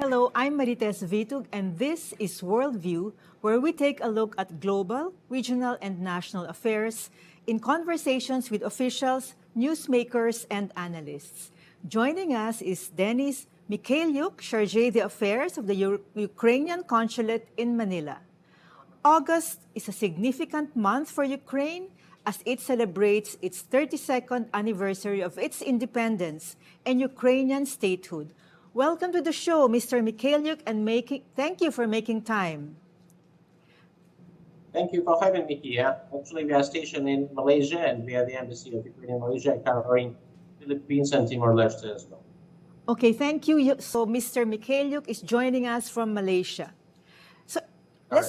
Hello, I'm Marites Vitug, and this is Worldview, where we take a look at global, regional, and national affairs in conversations with officials, newsmakers, and analysts. Joining us is Denys Mykhailiuk, Chargé d'Affaires of the Ukrainian Consulate in Manila. August is a significant month for Ukraine as it celebrates its 32nd anniversary of its independence and Ukrainian statehood. Welcome to the show, Mr. Mykhailiuk, and thank you for making time. Thank you for having me here. Actually, we are stationed in Malaysia, and we are the embassy of Ukraine in Malaysia, covering Philippines and Timor-Leste as well. Okay, thank you. So, Mr. Mykhailiuk is joining us from Malaysia. So, let's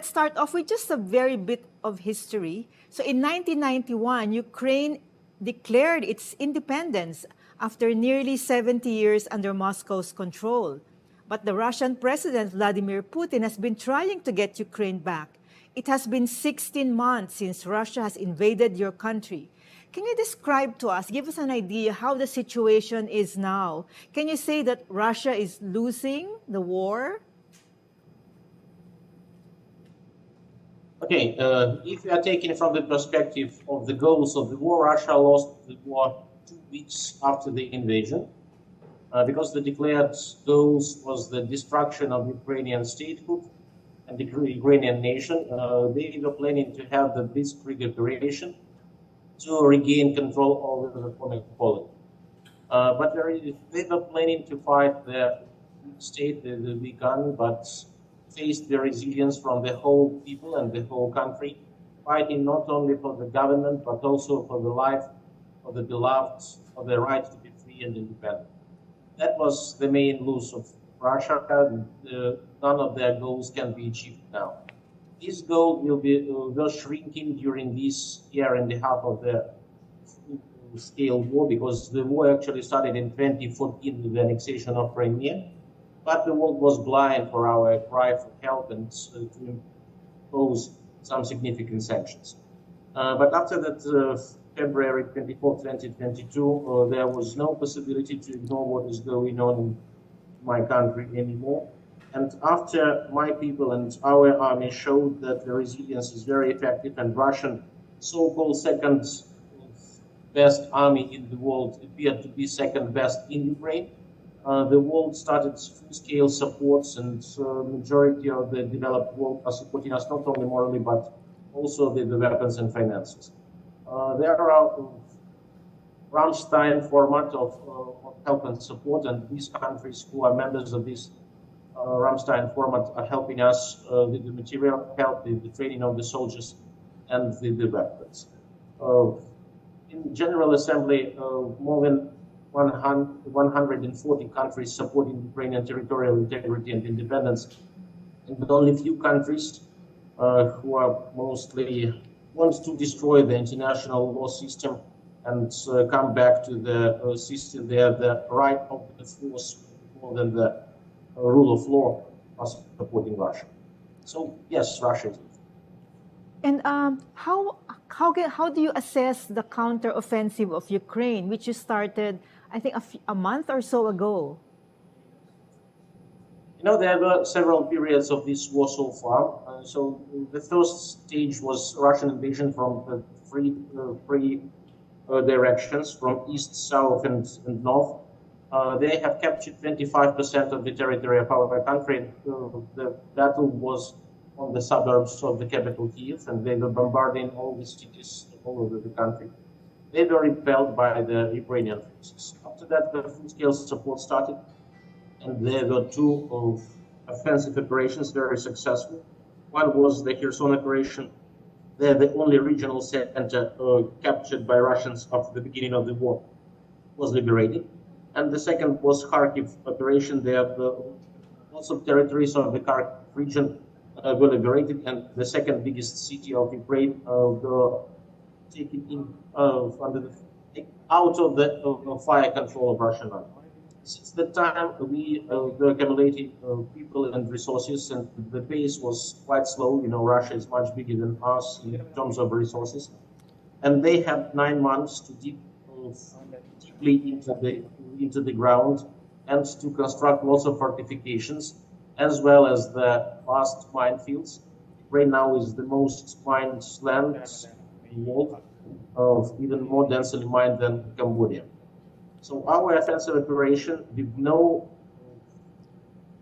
start off with just a very bit of history. So, in 1991, Ukraine declared its independence after nearly 70 years under Moscow's control. But the Russian President Vladimir Putin has been trying to get Ukraine back. It has been 16 months since Russia has invaded your country. Can you describe to us, give us an idea how the situation is now? Can you say that Russia is losing the war? Okay, if we are taking from the perspective of the goals of the war, Russia lost the war 2 weeks after the invasion, because the declared goals was the destruction of Ukrainian statehood and the Ukrainian nation. They were planning to have the blitzkrieg operation to regain control over the former Poland. But they were planning to fight the state, the weak army, but faced the resilience from the whole people and the whole country, fighting not only for the government, but also for the life of the beloved, for the right to be free and independent. That was the main loss of Russia. None of their goals can be achieved now. This goal will be shrinking during this year and a half of the scale war, because the war actually started in 2014 with the annexation of Crimea, but the world was blind for our cry for help and to impose some significant sanctions. But after that, February 24, 2022, there was no possibility to ignore what is going on in my country anymore. And after my people and our army showed that the resilience is very effective, and Russian so-called second best army in the world appeared to be second best in Ukraine, the world started full-scale supports, and majority of the developed world are supporting us not only morally but also with the weapons and finances. There are Rammstein format of help and support, and these countries who are members of this Rammstein format are helping us with the material help, with the training of the soldiers, and with the weapons. In General Assembly, more than 140 countries supporting Ukrainian territorial integrity and independence, and only few countries who are mostly wants to destroy the international law system and come back to the system there, the right of the force more than the rule of law, are supporting Russia. So yes, Russia is. And how do you assess the counteroffensive of Ukraine, which you started, I think, a month or so ago? You know, there were several periods of this war so far. So the first stage was Russian invasion from the three directions, from east, south, and north. They have captured 25% of the territory of our country. The battle was on the suburbs of the capital, Kyiv, and they were bombarding all the cities all over the country. They were repelled by the Ukrainian forces. After that, the full-scale support started, and there were two offensive operations, very successful. One was the Kherson operation. They're the only regional center captured by Russians after the beginning of the war was liberated. And the second was Kharkiv operation. There lots of territories of the Kharkiv region were liberated, and the second biggest city of Ukraine were taken in out of the fire control of Russian army. Since that time, we were accumulating people and resources, and the pace was quite slow. You know, Russia is much bigger than us in terms of resources, and they had 9 months to dig deeply into the ground and to construct lots of fortifications, as well as the vast minefields. Ukraine now is the most mined land in the world, even more densely mined than Cambodia. So our offensive operation, with no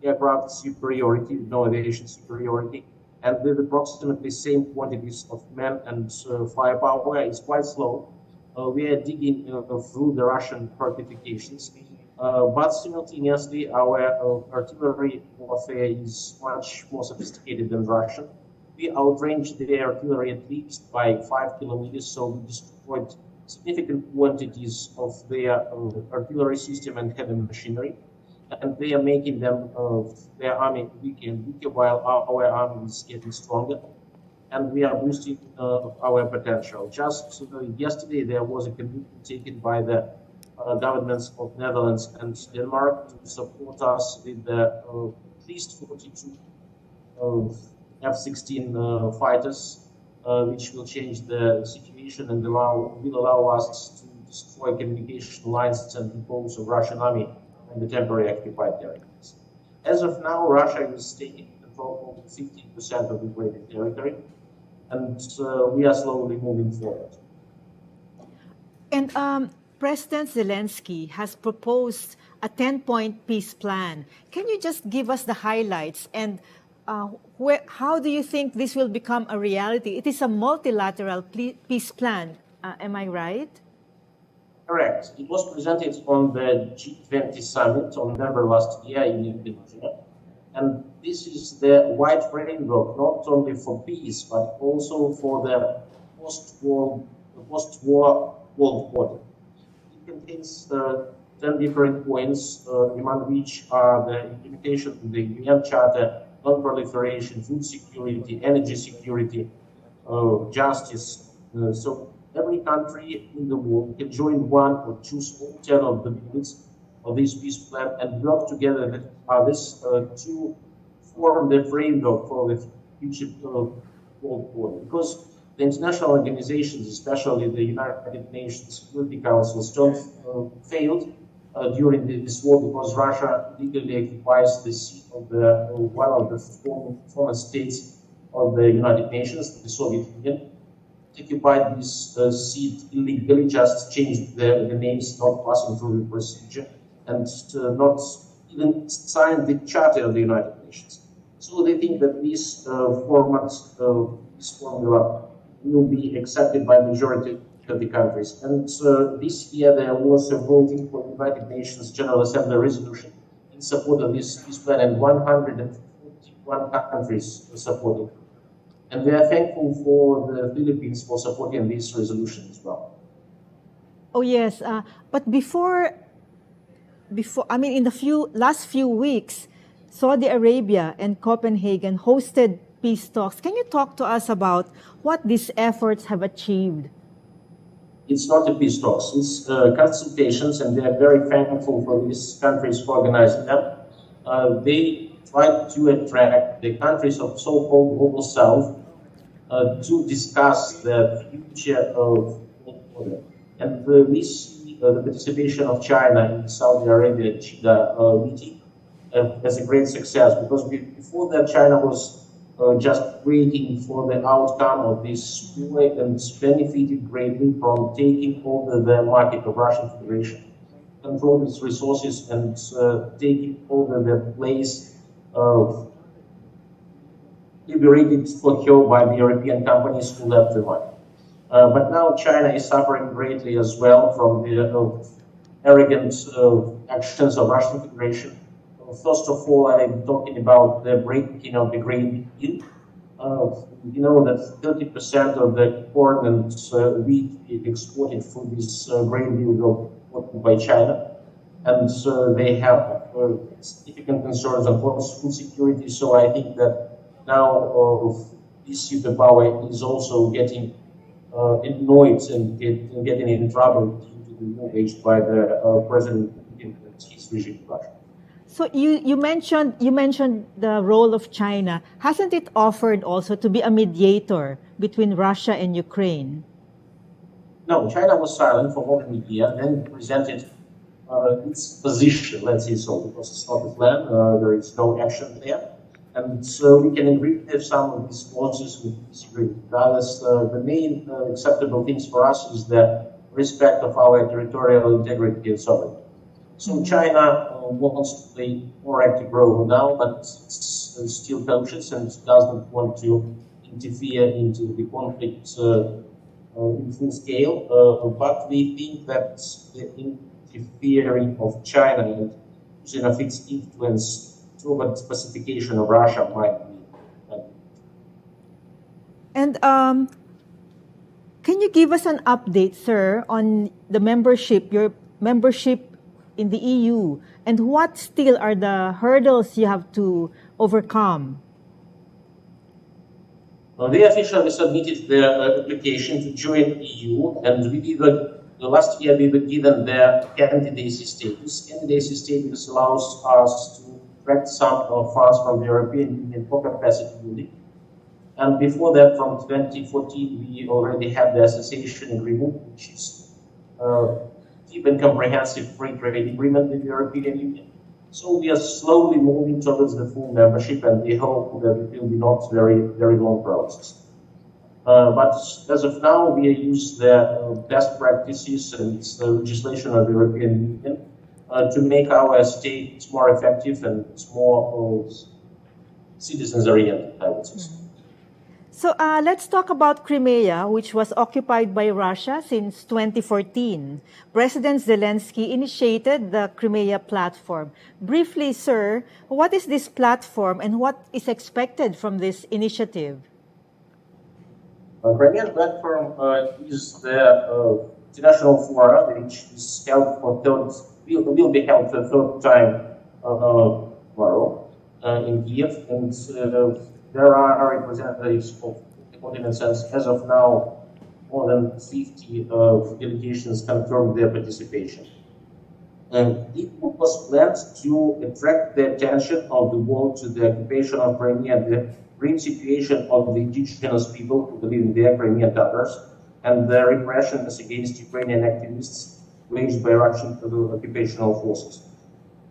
aircraft superiority, no aviation superiority, and with approximately same quantities of men and firepower, is quite slow. We are digging through the Russian fortifications, but simultaneously our artillery warfare is much more sophisticated than Russian. We outranged the artillery at least by 5 kilometers, so we destroyed significant quantities of their artillery system and heavy machinery, and they are making them their army weaker and weaker, while our army is getting stronger, and we are boosting our potential. Just yesterday, there was a commitment taken by the governments of Netherlands and Denmark to support us with at least 42 F-16 fighters, which will change the situation and will allow us to destroy communication lines and depots of Russian army in the temporary occupied territories. As of now, Russia is taking control of 15% of Ukrainian territory, and we are slowly moving forward. And President Zelensky has proposed a 10-point peace plan. Can you just give us the highlights and how do you think this will become a reality? It is a multilateral peace plan, am I right? Correct. It was presented on the G20 summit on November last year in Indonesia. And this is the wide framework, not only for peace, but also for the post-war world order. It contains 10 different points, among which are the implementation of the UN Charter, non-proliferation, food security, energy security, justice. So every country in the world can join one or choose all 10 of the units of this peace plan and work together with others to form the framework for the future world order. Because the international organizations, especially the United Nations Security Council, failed during this war because Russia legally occupies the seat of one of the former states of the United Nations, the Soviet Union. Occupied this seat illegally, just changed the names, not passing through the procedure, and not even signed the Charter of the United Nations. So they think that this this formula will be accepted by the majority of the countries. And this year there was a voting for the United Nations General Assembly resolution in support of this plan, and 141 countries supported. And we are thankful for the Philippines for supporting this resolution as well. Oh yes, but before, in the last few weeks, Saudi Arabia and Copenhagen hosted peace talks. Can you talk to us about what these efforts have achieved? It's not a peace talks, it's consultations, and we are very thankful for these countries for organizing them. They tried to attract the countries of so-called Global South to discuss the future of world order. And we see the participation of China in Saudi Arabia Jeddah meeting as a great success, because before that China was just waiting for the outcome of this war and benefited greatly from taking over the market of Russian Federation, control its resources, and taking over the place liberated for her by the European companies who left the market. But now China is suffering greatly as well from the arrogant actions of Russian Federation. First of all, I'm talking about the breaking of the grain deal. You know that 30% of the corn and wheat exported through this grain deal were by China, and they have significant concerns on food security. So I think that now this superpower is also getting annoyed and getting in trouble due to the war waged by the President Putin and his regime in Russia. So you mentioned the role of China. Hasn't it offered also to be a mediator between Russia and Ukraine? No, China was silent for more than a year, then presented its position, let's say so, because it's not a plan, there is no action there. And so we can agree with some of these clauses, we disagree. Thus, the main acceptable things for us is the respect of our territorial integrity and sovereignty. So China wants to play more active role now, but it's still cautious and doesn't want to interfere into the conflict in full scale. But we think that the interfering of China and using of its influence towards pacification of Russia might be. And can you give us an update, sir, on the your membership in the EU, and what still are the hurdles you have to overcome? They officially submitted their application to join EU, and last year we were given their candidacy status. Candidacy status allows us to attract some funds from the European Union for capacity building. And before that, from 2014, we already had the association agreement, which is deep and comprehensive free trade agreement with the European Union. So we are slowly moving towards the full membership, and we hope that it will be not very long process. But as of now, we use the best practices and the legislation of the European Union to make our state more effective and more citizens-oriented, I would say. So let's talk about Crimea, which was occupied by Russia since 2014. President Zelensky initiated the Crimea platform. Briefly, sir, what is this platform and what is expected from this initiative? Crimean platform is the international forum which is held for will be held for the third time tomorrow in Kiev, and there are representatives of the continent. As of now, more than 50 delegations confirmed their participation. It was planned to attract the attention of the world to the occupation of Crimea and the grim situation of the indigenous people who live in the Crimean Tatars and the repressions against Ukrainian activists waged by Russian occupational forces.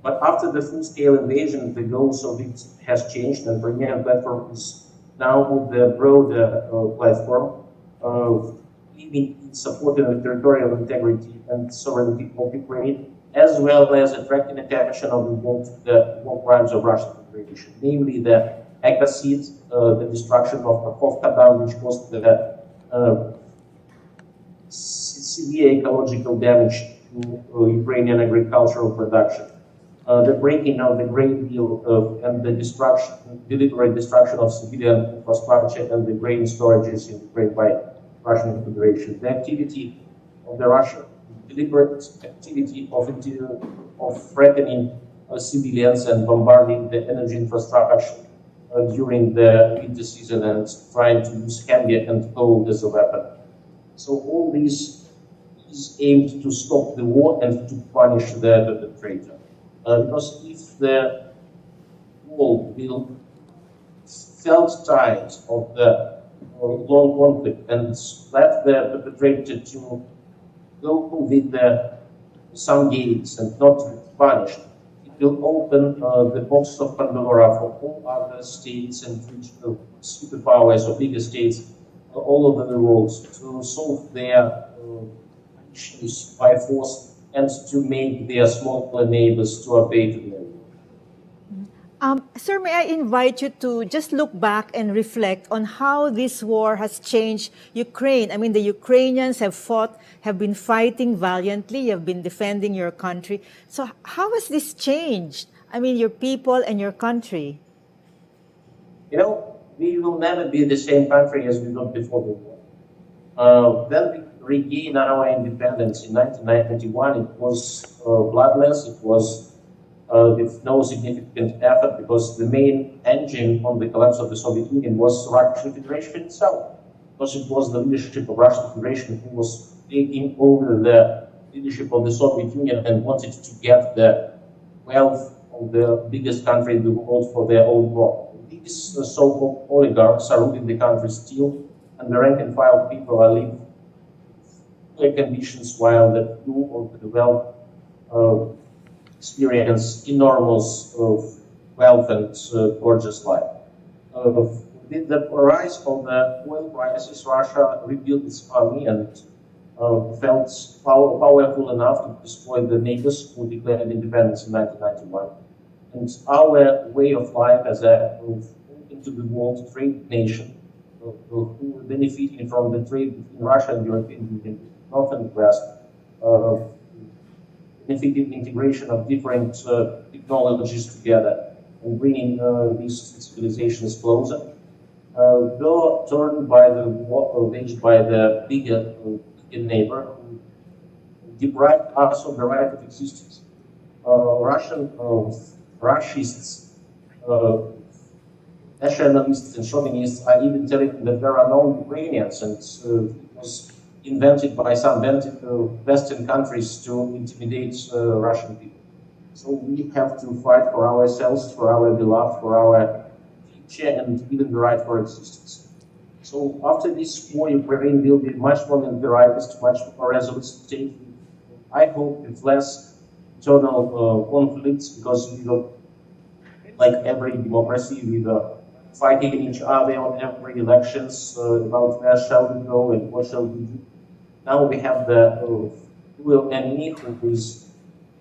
But after the full-scale invasion, the goals of it has changed, and the Crimean platform is now the broader platform aiming in supporting the territorial integrity and sovereignty of Ukraine, as well as attracting attention of the world to the war crimes of Russian Federation, namely the ecocide, the destruction of Kakhovka, which caused the severe ecological damage to Ukrainian agricultural production. The breaking of the grain deal and the deliberate destruction of civilian infrastructure and the grain storages in Ukraine by Russian Federation. The activity of the Russian, deliberate activity of threatening civilians and bombarding the energy infrastructure during the winter season and trying to use Crimea and coal as a weapon. So all this is aimed to stop the war and to punish the traitor. Because if the world will felt tired of the long conflict and let the perpetrator to go with some gates and not punished, it will open the box of Pandora for all other states and regional superpowers or bigger states all over the world to solve their issues by force and to make their smaller neighbors to obey to them. Sir, may I invite you to just look back and reflect on how this war has changed Ukraine? I mean, the Ukrainians have been fighting valiantly, have been defending your country. So how has this changed? I mean, your people and your country. You know, we will never be the same country as we were before the war. When we regained our independence in 1991, it was bloodless, it was with no significant effort, because the main engine on the collapse of the Soviet Union was Russian Federation itself. Because it was the leadership of Russian Federation who was taking over the leadership of the Soviet Union and wanted to get the wealth of the biggest country in the world for their own profit. These so-called oligarchs are ruling the country still, and the rank and file people are living conditions while the few of the wealth experience enormous wealth and gorgeous life. With the rise of the oil prices, Russia rebuilt its army and felt powerful enough to destroy the neighbors who declared independence in 1991. And our way of life as a open to the world trade nation, who were benefiting from the trade between Russia and the European Union, North and West, benefiting the integration of different technologies together and bringing these civilizations closer. Though turned by the war waged by the bigger neighbor, who deprived us of the right of existence. Russists, nationalists and chauvinists are even telling that there are no Ukrainians, and it was invented by some Western countries to intimidate Russian people. So we have to fight for ourselves, for our beloved, for our future, and even the right for existence. So after this war, Ukraine will be much more militarized, much more resolute state. I hope with less internal conflicts, because we will, like every democracy, we will fighting each other on every elections about where shall we go and what shall we do. Now we have the real enemy who is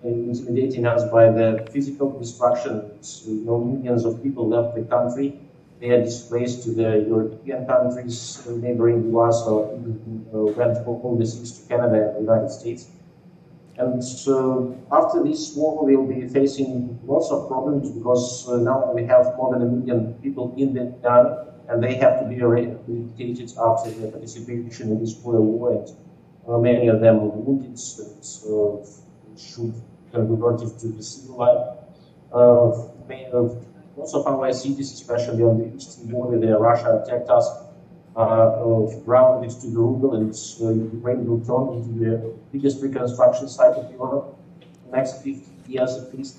intimidating us by the physical destruction. Millions of people left the country. They are displaced to the European countries neighboring to us, or even went overseas to Canada and the United States. And after this war, we will be facing lots of problems, because now we have more than 1 million people in the army, and they have to be rehabilitated after their participation in this cruel war. And many of them wounded and should be converted to the civil life. Most of our cities, especially on the eastern border, where Russia attacked us, grounded to the ruble, and Ukraine will turn into the biggest reconstruction site of Europe in the next 50 years at least.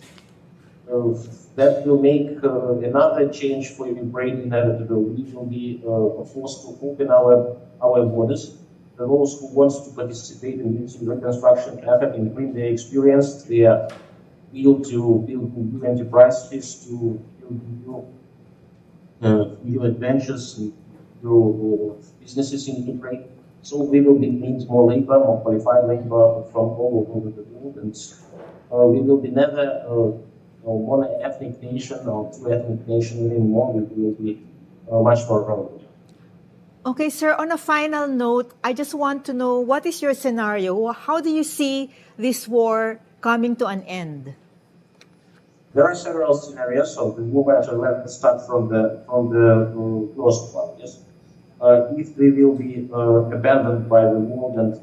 That will make another change for Ukraine inevitable. We will be forced to open our borders. Those who want to participate in this reconstruction effort and bring their experience, their will to build new enterprises, to build new adventures, and new businesses in Ukraine. So we will need more labor, more qualified labor from all over the world, and we will be never one ethnic nation or two ethnic nation anymore. We will be much more relevant. Okay, sir, on a final note, I just want to know, what is your scenario? How do you see this war coming to an end? There are several scenarios of the war. So let's start from the worst one. Yes, if we will be abandoned by the war and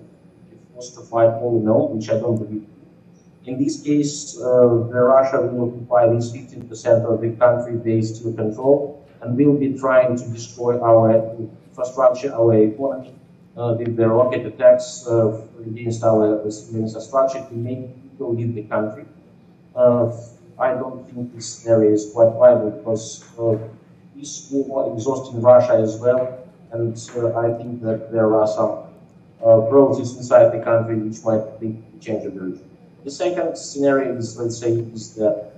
be forced to fight all in all, which I don't believe. In this case, Russia will occupy this 15% of the country they still control, and will be trying to destroy our infrastructure, our economy, with the rocket attacks against our infrastructure to make people leave the country. I don't think this scenario is quite viable, because this war exhausting Russia as well, and I think that there are some processes inside the country which might lead to change of the region. The second scenario is, let's say, is the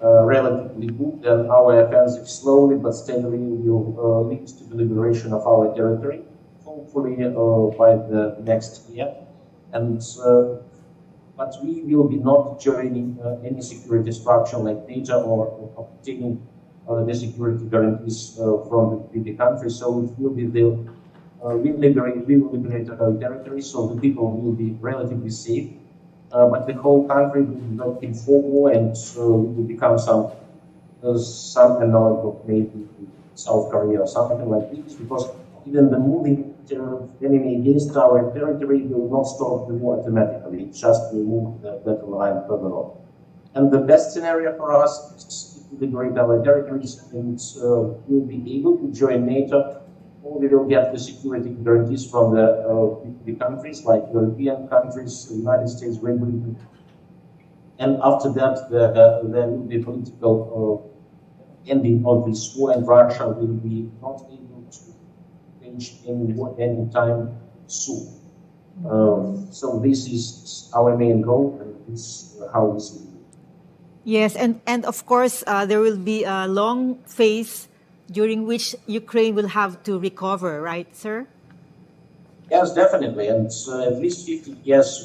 relatively good, and our offensive slowly but steadily will lead to the liberation of our territory, hopefully by the next year. And but we will be not joining any security structure like NATO or obtaining the security guarantees from the country. So it will be we will liberate our territory, so the people will be relatively safe. But the whole country will be not in full war, and will become some analog of maybe South Korea or something like this, because even the moving enemy against our territory will not stop the war automatically. It just will move the battle line further on. And the best scenario for us is to liberate our territories, and we'll be able to join NATO, or we will get the security guarantees from the countries like European countries, the United States, Great Britain. And after that, there will be political ending of this war, and Russia will be not able to wage any war anytime soon. So this is our main goal, and this is how we see it. Yes, and of course, there will be a long phase during which Ukraine will have to recover, right, sir? Yes, definitely, and at least 50 years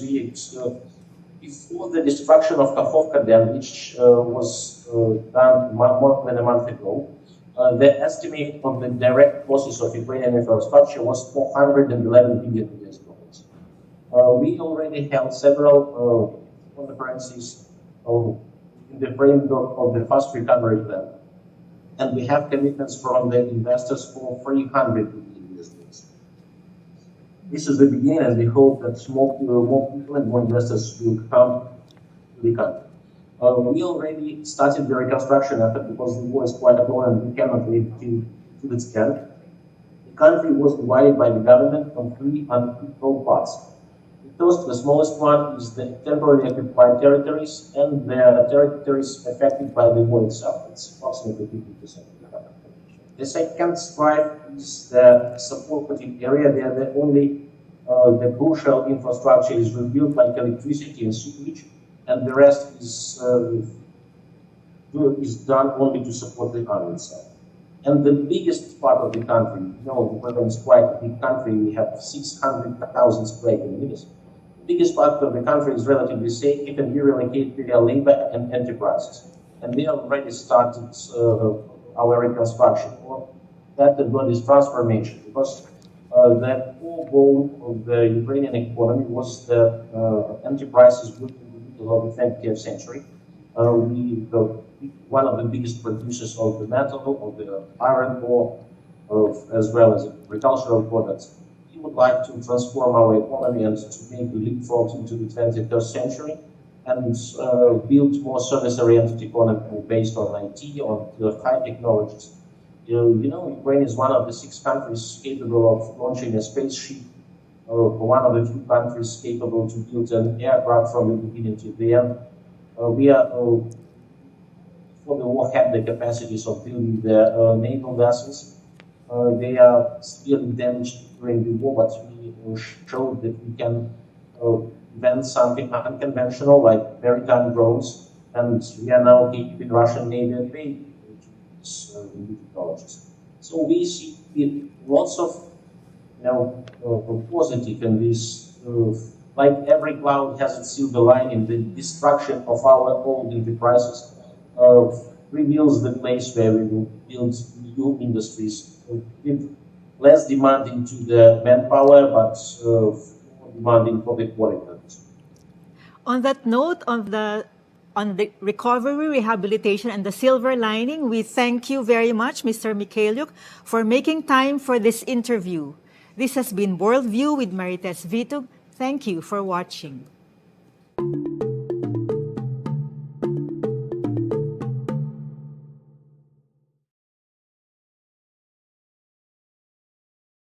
before the destruction of Kakhovka Dam, which was done more than a month ago, the estimate of the direct losses of Ukrainian infrastructure was 411 billion US dollars. We already held several conferences in the framework of the fast recovery plan, and we have commitments from the investors for 300 billion US dollars. This is the beginning, and we hope that more people and more investors will come to the country. We already started the reconstruction effort because the war is quite long and we cannot wait till its end. The country was divided by the government on three unequal parts. The first, the smallest one, is the temporarily occupied territories and the territories affected by the war itself. It's approximately 50% of the country. The second stripe is the supportive area. They are the only the crucial infrastructure is rebuilt, like electricity and sewage, and the rest is done only to support the army itself. And the biggest part of the country, Ukraine is quite a big country. We have 600,000 square kilometers. The biggest part of the country is relatively safe. It can be relocated to their labor and enterprises. And we already started our reconstruction, or that word is transformation, because the core goal of the Ukrainian economy was the enterprises built in the middle of the 20th century. We were one of the biggest producers of the metal, of the iron ore, as well as agricultural products. We would like to transform our economy and to make the leapfrog into the 21st century and build more service-oriented economy based on IT, on high technologies. Ukraine is one of the 6 countries capable of launching a spaceship, one of the few countries capable to build an aircraft from the beginning to the end. We are, for the war, have the capacities of building the naval vessels. They are still damaged during the war, but we showed that we can invent something unconventional like maritime drones, and we are now keeping Russian Navy at bay. New technologies. So we see lots of positive in this. Like every cloud has its silver lining, the destruction of our old enterprises reveals the place where we will build new industries with less demanding to the manpower, but more demanding for the quality. On that note, on the recovery, rehabilitation, and the silver lining, we thank you very much, Mr. Mykhailiuk, for making time for this interview. This has been Worldview with Marites Vitug. Thank you for watching.